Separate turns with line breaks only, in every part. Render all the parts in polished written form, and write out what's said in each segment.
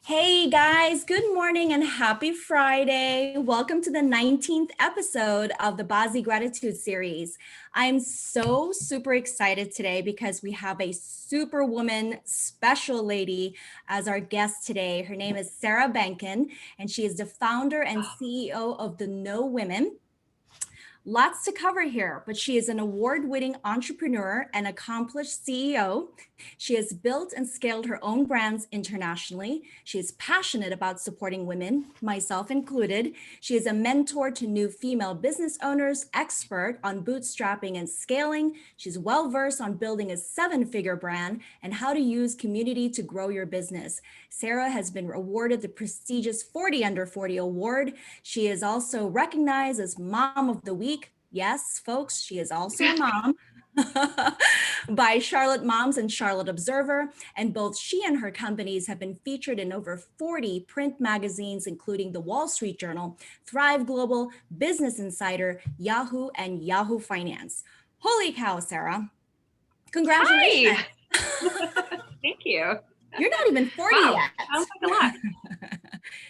Hey guys, good morning and happy Friday. Welcome to the 19th episode of the BaZi Gratitude Series. I'm so super excited today because we have a superwoman special lady as our guest today. Her name is Sarah Benken, and she is the founder and CEO of the No Women. Lots to cover here, but she is an award-winning entrepreneur and accomplished CEO. She has built and scaled her own brands internationally. She is passionate about supporting women, myself included. She is a mentor to new female business owners, expert on bootstrapping and scaling. She's well-versed on building a seven-figure brand and how to use community to grow your business. Sarah has been awarded the prestigious 40 Under 40 award. She is also recognized as Mom of the Week. Yes, folks, she is also a mom by Charlotte Moms and Charlotte Observer. And both she and her companies have been featured in over 40 print magazines, including the Wall Street Journal, Thrive Global, Business Insider, Yahoo, and Yahoo Finance. Holy cow, Sarah. Congratulations.
Hi. Thank you.
You're not even 40
Wow,
yet.
sounds like a lot.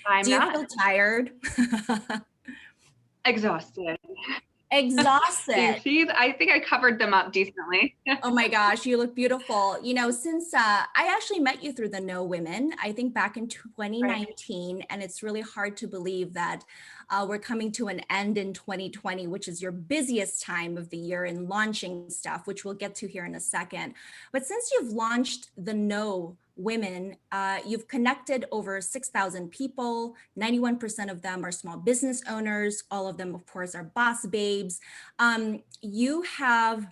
I'm
Do you
not.
feel tired?
Exhausted.
Exhausted.
See, I think I covered them up decently.
Oh my gosh, you look beautiful. You know, since I actually met you through the No Women, I think back in 2019,
Right.
and it's really hard to believe that we're coming to an end in 2020, which is your busiest time of the year in launching stuff, which we'll get to here in a second. But since you've launched the No Women, you've connected over 6,000 people. 91% of them are small business owners. All of them, of course, are boss babes. You have,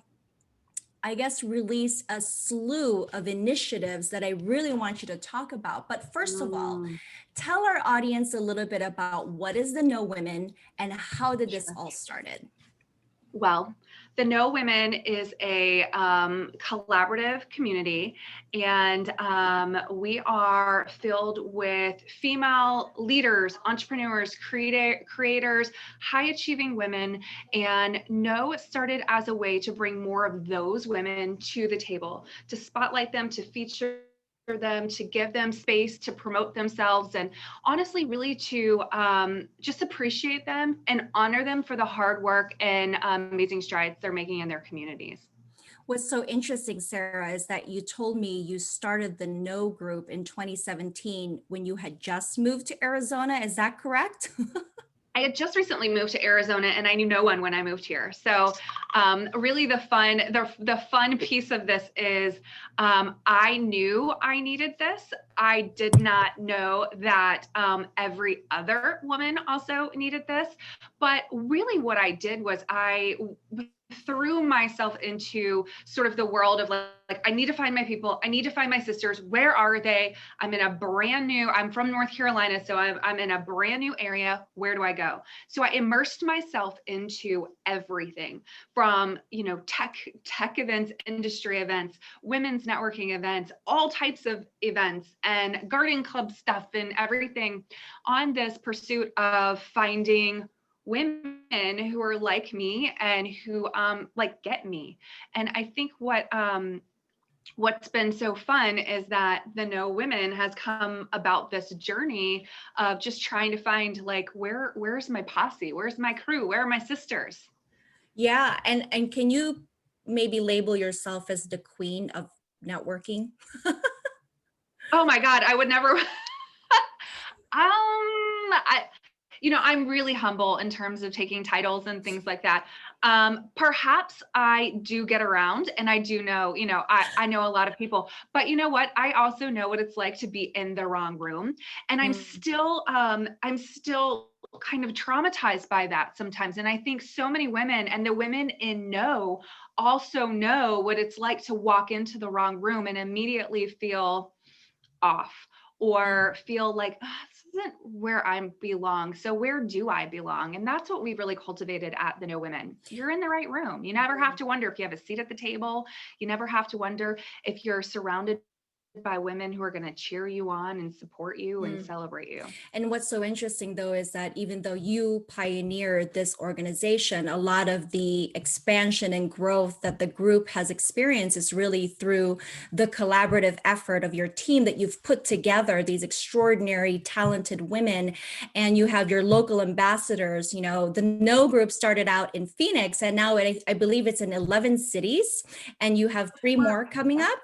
I guess, release a slew of initiatives that I really want you to talk about. But first of all,
Mm,
tell our audience a little bit about what is the No Women and how did this
sure.
all started?
Well, the No Women is a collaborative community, and we are filled with female leaders, entrepreneurs, creators, high achieving women. And No started as a way to bring more of those women to the table, to spotlight them, to feature them, to give them space to promote themselves, and honestly really to just appreciate them and honor them for the hard work and amazing strides they're making in their communities.
What's so interesting, Sarah, is that you told me you started the No Group in 2017 when you had just moved to Arizona. Is that correct?
I had just recently moved to Arizona, and I knew no one when I moved here. So, really, the fun piece of this is I knew I needed this. I did not know that every other woman also needed this. But really, what I did was I threw myself into sort of the world of like I need to find my people. I need to find my sisters. Where are they? I'm from North Carolina, so I'm in a brand new area. Where do I go? So I immersed myself into everything from, tech events, industry events, women's networking events, all types of events and garden club stuff and everything on this pursuit of finding women who are like me and who get me. And I think what's been so fun is that the No Women has come about this journey of just trying to find like where's my posse, where's my crew, where are my sisters.
Yeah, and can you maybe label yourself as the queen of networking?
Oh my God, I would never I I'm really humble in terms of taking titles and things like that. Perhaps I do get around and I do know, I know a lot of people, but you know what? I also know what it's like to be in the wrong room. And
Mm.
I'm still kind of traumatized by that sometimes. And I think so many women and the women in No also know what it's like to walk into the wrong room and immediately feel off or feel like this isn't where I belong. So where do I belong? And that's what we really cultivated at the No Women. You're in the right room. You never have to wonder if you have a seat at the table. You never have to wonder if you're surrounded by women who are going to cheer you on and support you and
Mm.
celebrate you.
And what's so interesting, though, is that even though you pioneered this organization, a lot of the expansion and growth that the group has experienced is really through the collaborative effort of your team, that you've put together these extraordinary, talented women, and you have your local ambassadors. You know, the No Group started out in Phoenix, and now I believe it's in 11 cities, and you have 3 more coming up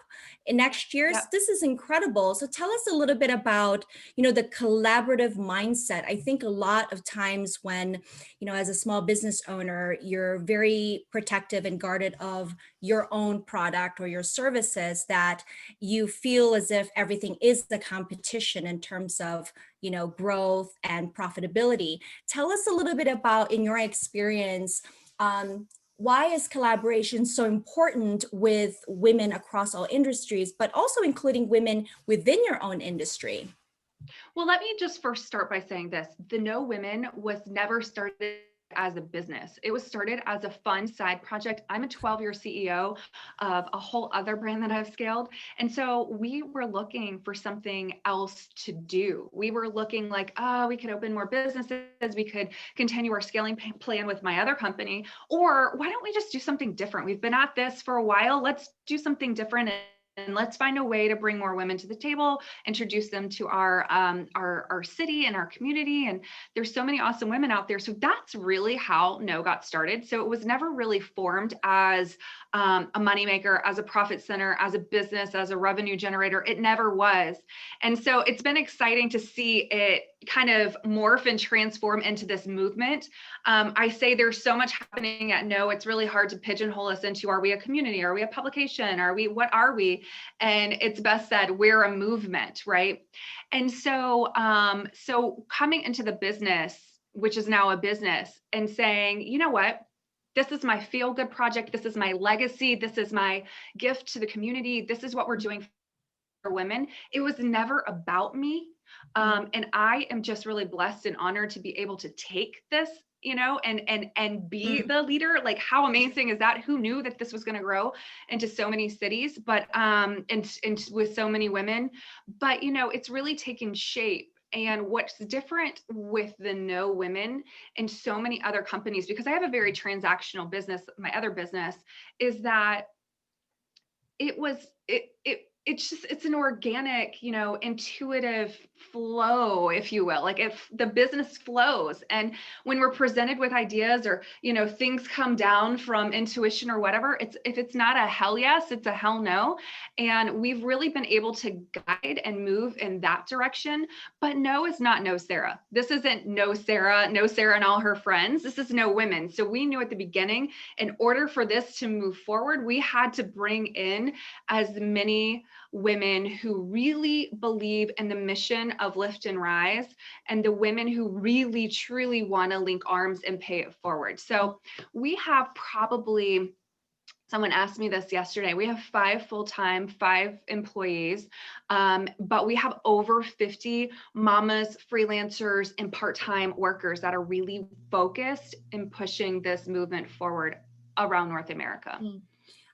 in next year.
Yep.
So this is incredible. So tell us a little bit about, you know, the collaborative mindset. I think a lot of times when, you know, as a small business owner, you're very protective and guarded of your own product or your services, that you feel as if everything is the competition in terms of, you know, growth and profitability. Tell us a little bit about, in your experience, why is collaboration so important with women across all industries, but also including women within your own industry?
Well, let me just first start by saying this. The No Women was never started as a business. It was started as a fun side project. I'm a 12-year CEO of a whole other brand that I've scaled. And so we were looking for something else to do. We were looking like, oh, we could open more businesses. We could continue our scaling plan with my other company. Or why don't we just do something different? We've been at this for a while. Let's do something different. And let's find a way to bring more women to the table, introduce them to our city and our community. And there's so many awesome women out there. So that's really how No got started. So it was never really formed as a moneymaker, as a profit center, as a business, as a revenue generator. It never was. And so it's been exciting to see it kind of morph and transform into this movement. I say there's so much happening at No. It's really hard to pigeonhole us into, are we a community? Are we a publication? What are we? And it's best said, we're a movement, right? And so, so coming into the business, which is now a business, and saying, you know what? This is my feel-good project. This is my legacy. This is my gift to the community. This is what we're doing for women. It was never about me. And I am just really blessed and honored to be able to take this, you know, and be the leader. Like, how amazing is that? Who knew that this was going to grow into so many cities, but and with so many women? But you know, it's really taken shape. And what's different with the No Women and so many other companies, because I have a very transactional business, my other business, is that it's an organic, you know, intuitive flow, if you will. Like, if the business flows, and when we're presented with ideas, or, you know, things come down from intuition or whatever, if it's not a hell yes, it's a hell no. And we've really been able to guide and move in that direction. But No is not No Sarah. This isn't No Sarah and all her friends. This is No Women. So we knew at the beginning, in order for this to move forward, we had to bring in as many women who really believe in the mission of Lift and Rise, and the women who really truly want to link arms and pay it forward. So we have probably, someone asked me this yesterday, we have 5 full-time, 5 employees, but we have over 50 mamas, freelancers, and part-time workers that are really focused in pushing this movement forward around North America.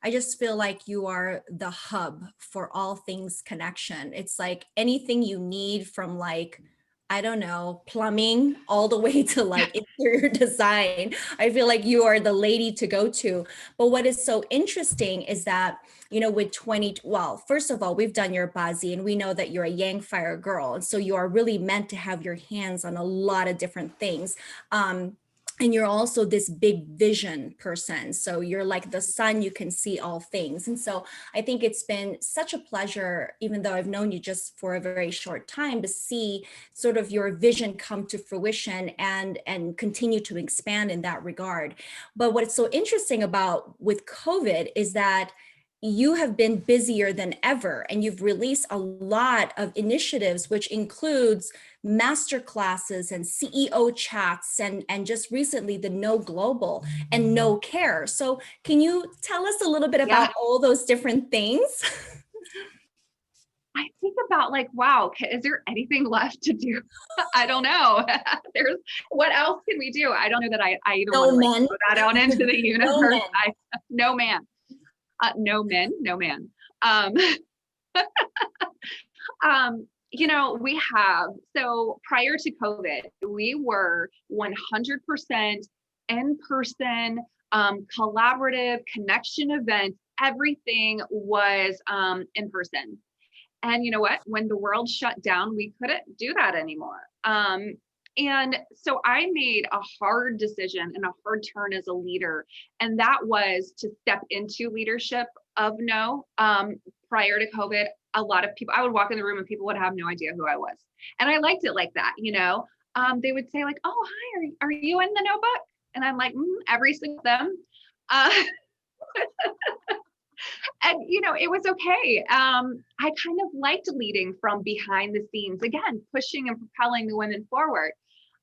I just feel like you are the hub for all things connection. It's like anything you need, from like, I don't know, plumbing all the way to like interior design. I feel like you are the lady to go to. But what is so interesting is that, you know, with well, first of all, we've done your BaZi, and we know that you're a Yang Fire girl. And so you are really meant to have your hands on a lot of different things. And you're also this big vision person. So you're like the sun, you can see all things. And so I think it's been such a pleasure, even though I've known you just for a very short time, to see sort of your vision come to fruition and continue to expand in that regard. But what's so interesting about with COVID is that you have been busier than ever, and you've released a lot of initiatives, which includes master classes and CEO chats, and just recently the No Global and No Care. So can you tell us a little bit about all those different things?
I think about like, wow, is there anything left to do? I don't know. What else can we do? I don't know that I even want to put that out into the universe. No man. No men, no man. We have, so prior to COVID, we were 100% in person, collaborative connection events. Everything was in person. And you know what? When the world shut down, we couldn't do that anymore. And so I made a hard decision and a hard turn as a leader. And that was to step into leadership of no. Prior to COVID, a lot of people, I would walk in the room and people would have no idea who I was. And I liked it like that, They would say like, oh, hi, are you in the notebook? And I'm like, every single them. Uh, and it was okay. I kind of liked leading from behind the scenes, again, pushing and propelling the women forward.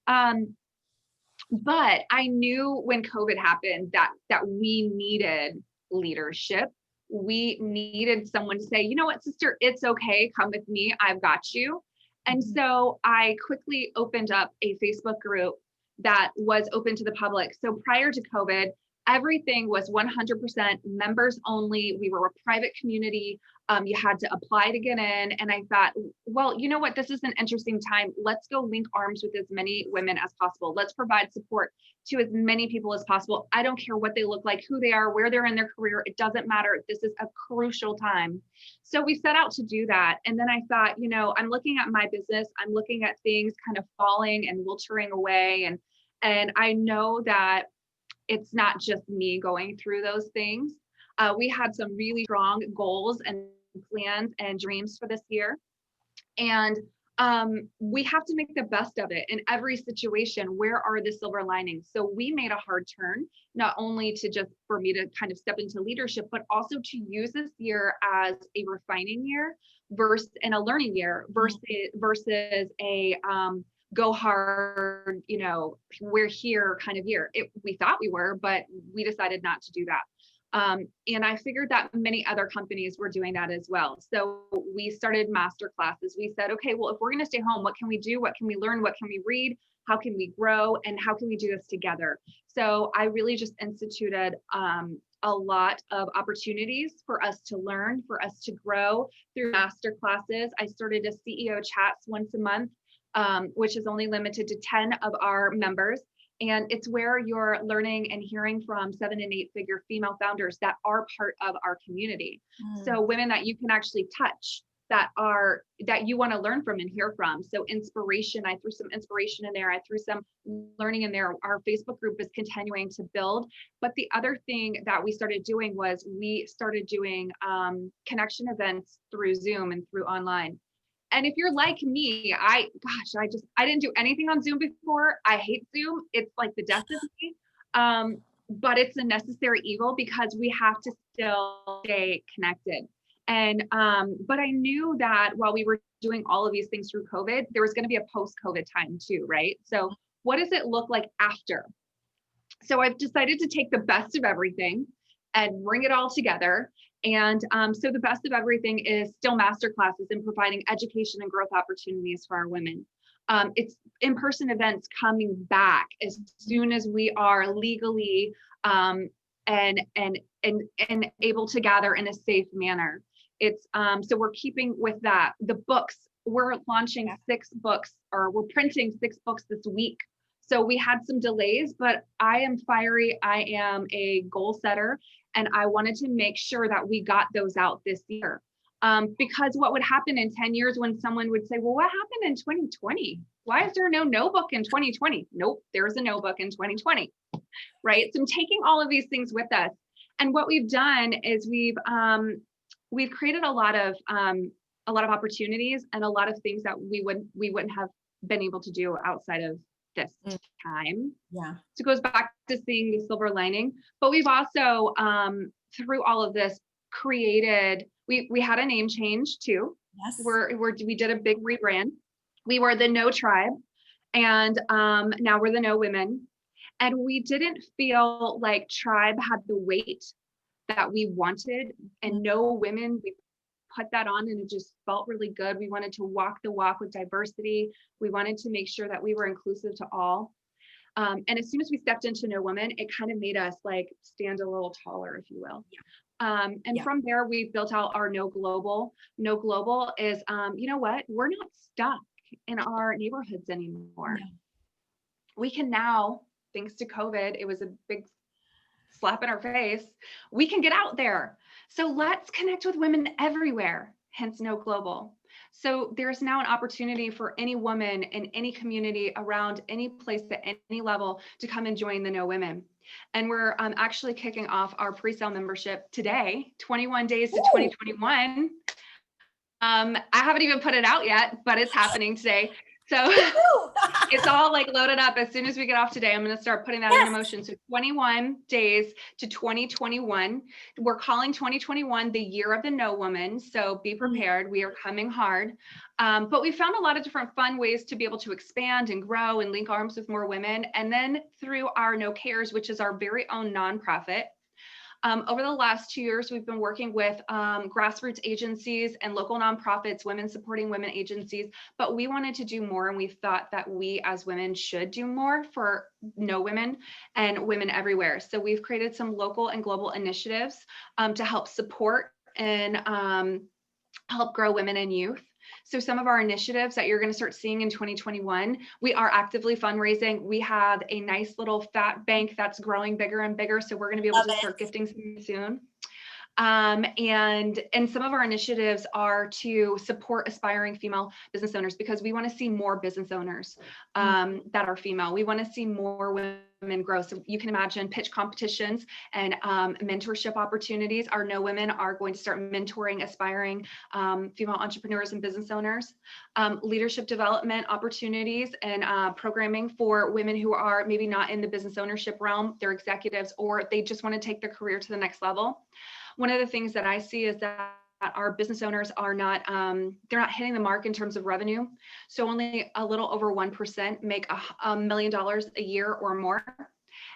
But I knew when COVID happened that we needed leadership. We needed someone to say, you know what, sister, it's okay. Come with me. I've got you. And so I quickly opened up a Facebook group that was open to the public. So prior to COVID, everything was 100% members only. We were a private community. You had to apply to get in. And I thought, well, you know what? This is an interesting time. Let's go link arms with as many women as possible. Let's provide support to as many people as possible. I don't care what they look like, who they are, where they're in their career. It doesn't matter. This is a crucial time. So we set out to do that. And then I thought, I'm looking at my business. I'm looking at things kind of falling and wiltering away. And I know that it's not just me going through those things. We had some really strong goals and plans and dreams for this year. And we have to make the best of it in every situation. Where are the silver linings? So we made a hard turn, not only for me to kind of step into leadership, but also to use this year as a refining year and a learning year versus a go hard, we're here kind of year. We thought we were, but we decided not to do that. And I figured that many other companies were doing that as well. So we started master classes. We said, okay, well, if we're going to stay home, what can we do? What can we learn? What can we read? How can we grow? And how can we do this together? So I really just instituted a lot of opportunities for us to learn, for us to grow through master classes. I started a CEO chats once a month, which is only limited to 10 of our members. And it's where you're learning and hearing from 7- and 8-figure female founders that are part of our community. So women that you can actually touch, that you want to learn from and hear from. So inspiration, I threw some inspiration in there. I threw some learning in there. Our Facebook group is continuing to build. But the other thing that we started doing was we started doing connection events through Zoom and through online. And if you're like me, I didn't do anything on Zoom before. I hate Zoom. It's like the death of me. But it's a necessary evil because we have to still stay connected. And but I knew that while we were doing all of these things through COVID, there was going to be a post-COVID time too, right? So what does it look like after? So I've decided to take the best of everything and bring it all together. And so the best of everything is still masterclasses and providing education and growth opportunities for our women. It's in-person events coming back as soon as we are legally and able to gather in a safe manner. It's so we're keeping with that. The books, we're launching 6 books, or we're printing 6 books this week. So we had some delays, but I am fiery. I am a goal setter. And I wanted to make sure that we got those out this year. Because what would happen in 10 years when someone would say, well, what happened in 2020? Why is there no book in 2020? Nope, there's a no book in 2020, right? So I'm taking all of these things with us. And what we've done is we've created a lot of opportunities and a lot of things that we wouldn't have been able to do outside of this time. Yeah. So it goes back to seeing the silver lining. But we've also, through all of this, created, we had a name change too. Yes. We did a big rebrand. We were the No Tribe, and now we're the No Women. And we didn't feel like Tribe had the weight that we wanted, and No Women, we put that on and it just felt really good. We wanted to walk the walk with diversity. We wanted to make sure that we were inclusive to all. And as soon as we stepped into No Woman, it kind of made us like stand a little taller, if you will. And from there, we've built out our No Global. No Global is, you know what? We're not stuck in our neighborhoods anymore.
No.
We can now, thanks to COVID, it was a big slap in our face. We can get out there. So let's connect with women everywhere, hence No Global. So there's now an opportunity for any woman in any community around any place at any level to come and join the No Women. And we're actually kicking off our pre-sale membership today, 21 days to 2021. I haven't even put it out yet, but it's happening today. So it's all like loaded up. As soon as we get off today, I'm going to start putting that into motion. So 21 days to 2021. We're calling 2021 the year of the No Woman. So be prepared. We are coming hard. But we found a lot of different fun ways to be able to expand and grow and link arms with more women. And then through our No Cares, which is our very own nonprofit. Over the last 2 years, we've been working with grassroots agencies and local nonprofits, women supporting women agencies, but we wanted to do more, and we thought that we as women should do more for No Women and women everywhere. So we've created some local and global initiatives to help support and help grow women and youth. So some of our initiatives that you're going to start seeing in 2021, we are actively fundraising. We have a nice little fat bank that's growing bigger and bigger. So we're going to be able to start gifting soon. And some of our initiatives are to support aspiring female business owners, because we want to see more business owners that are female. We want to see more women grow. So you can imagine pitch competitions and mentorship opportunities. Our No Women are going to start mentoring aspiring female entrepreneurs and business owners. Leadership development opportunities and programming for women who are maybe not in the business ownership realm, they're executives, or they just want to take their career to the next level. One of the things that I see is that our business owners are not, they're not hitting the mark in terms of revenue. So only a little over 1% make $1 million a year or more.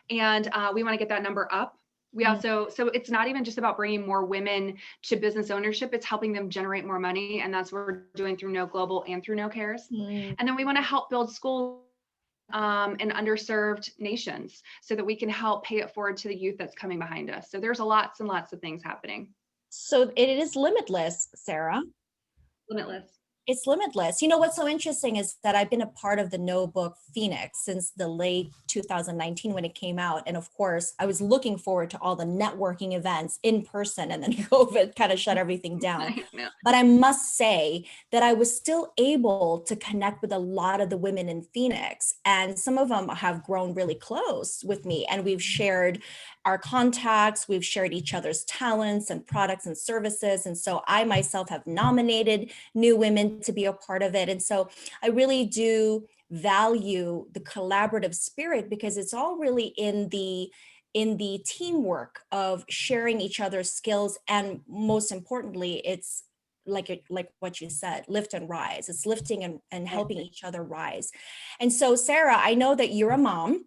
And we want to get that number up. We also, so it's not even just about bringing more women to business ownership, it's helping them generate more money. And that's what we're doing through No Global and through No Cares. And then we want to help build schools in underserved nations so that we can help pay it forward to the youth that's coming behind us. So there's lots and lots of things happening.
So it is limitless, Sarah.
Limitless.
It's limitless. You know, what's so interesting is that I've been a part of the No book Phoenix since the late 2019 when it came out. And of course, I was looking forward to all the networking events in person, and then COVID kind of shut everything down. But I must say that I was still able to connect with a lot of the women in Phoenix, and some of them have grown really close with me, and we've shared our contacts, we've shared each other's talents and products and services. And so I myself have nominated new women to be a part of it. And so I really do value the collaborative spirit, because it's all really in the teamwork of sharing each other's skills. And most importantly, it's like what you said, lift and rise. It's lifting and helping each other rise. And so, Sarah, I know that you're a mom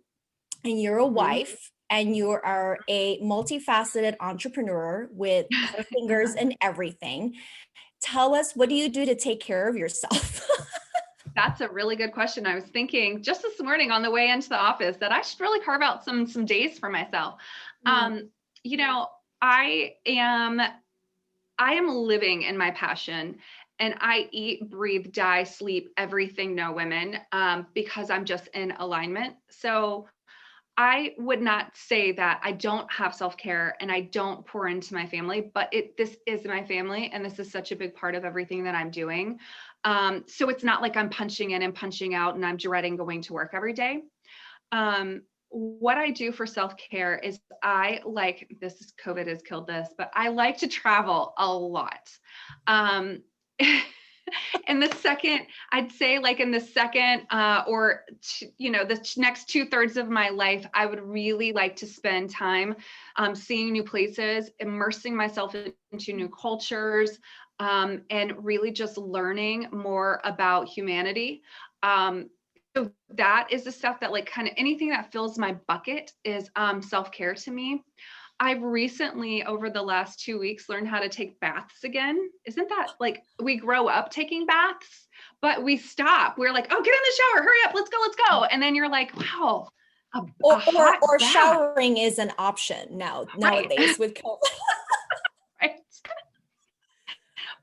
and you're a wife, and you are a multifaceted entrepreneur with her fingers and everything. Tell us, what do you do to take care of yourself?
That's a really good question. I was thinking just this morning on the way into the office that I should really carve out some days for myself. You know, I am living in my passion, and I eat, breathe, die, sleep, everything No Women, because I'm just in alignment. So I would not say that I don't have self-care and I don't pour into my family, but this is my family, and this is such a big part of everything that I'm doing. So it's not like I'm punching in and punching out and I'm dreading going to work every day. What I do for self-care is COVID has killed this, but I like to travel a lot. And the second, I'd say like in the second, the next 2/3 of my life, I would really like to spend time seeing new places, immersing myself into new cultures, and really just learning more about humanity. So that is the stuff that like kind of anything that fills my bucket is self-care to me. I've recently, over the last 2 weeks, learned how to take baths again. Isn't that like, we grow up taking baths, but we stop. We're like, oh, get in the shower, hurry up, let's go. And then you're like, wow,
or showering is an option nowadays with COVID.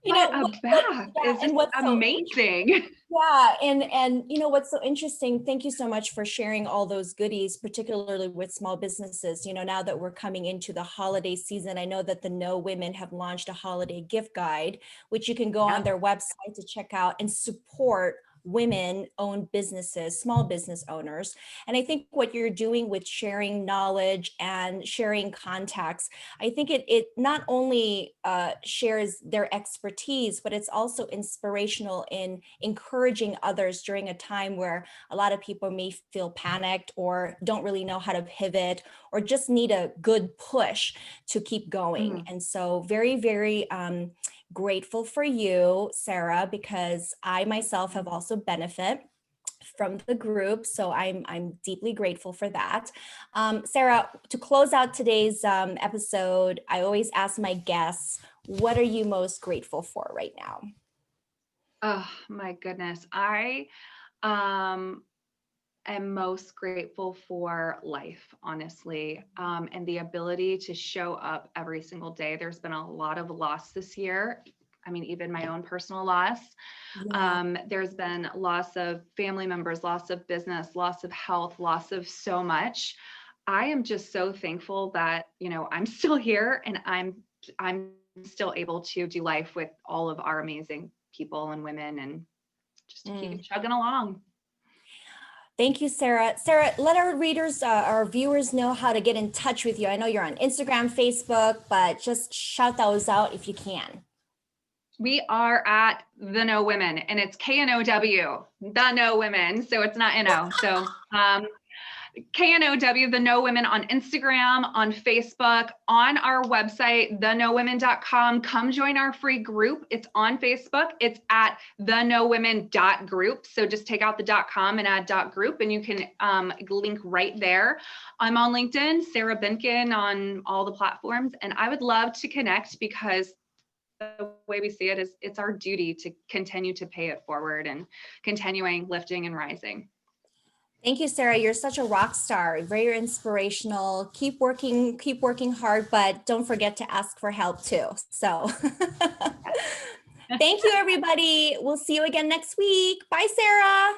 You know,
What a bath
yeah,
is just
and what's so
amazing.
yeah, and you know what's so interesting, thank you so much for sharing all those goodies, particularly with small businesses. You know, now that we're coming into the holiday season, I know that the No Women have launched a holiday gift guide, which you can go on
Yep.
their website to check out and support women-owned businesses, small business owners. And I think what you're doing with sharing knowledge and sharing contacts, I think it not only shares their expertise, but it's also inspirational in encouraging others during a time where a lot of people may feel panicked or don't really know how to pivot or just need a good push to keep going.
Mhm.
And so very, very grateful for you, Sarah, because I myself have also benefit from the group. So I'm deeply grateful for that. Sarah, to close out today's episode, I always ask my guests, what are you most grateful for right now?
Oh my goodness. I um am most grateful for life, honestly, and the ability to show up every single day. There's been a lot of loss this year. I mean, even my own personal loss.
Yeah.
There's been loss of family members, loss of business, loss of health, loss of so much. I am just so thankful that, I'm still here and I'm still able to do life with all of our amazing people and women and just to keep
Mm.
chugging along.
Thank you, Sarah. Sarah, let our readers, our viewers know how to get in touch with you. I know you're on Instagram, Facebook, but just shout those out if you can.
We are at the No Women, and it's KNOW, the No Women. So it's not NO. So KNOW, the No Women on Instagram, on Facebook, on our website, thenowwomen.com. Come join our free group. It's on Facebook. It's at thenowwomen.group. So just take out the .com and add .group, and you can link right there. I'm on LinkedIn, Sarah Benken on all the platforms, and I would love to connect because the way we see it is it's our duty to continue to pay it forward and continuing lifting and rising.
Thank you, Sarah. You're such a rock star, very inspirational. Keep working hard, but don't forget to ask for help too. So thank you, everybody. We'll see you again next week. Bye, Sarah.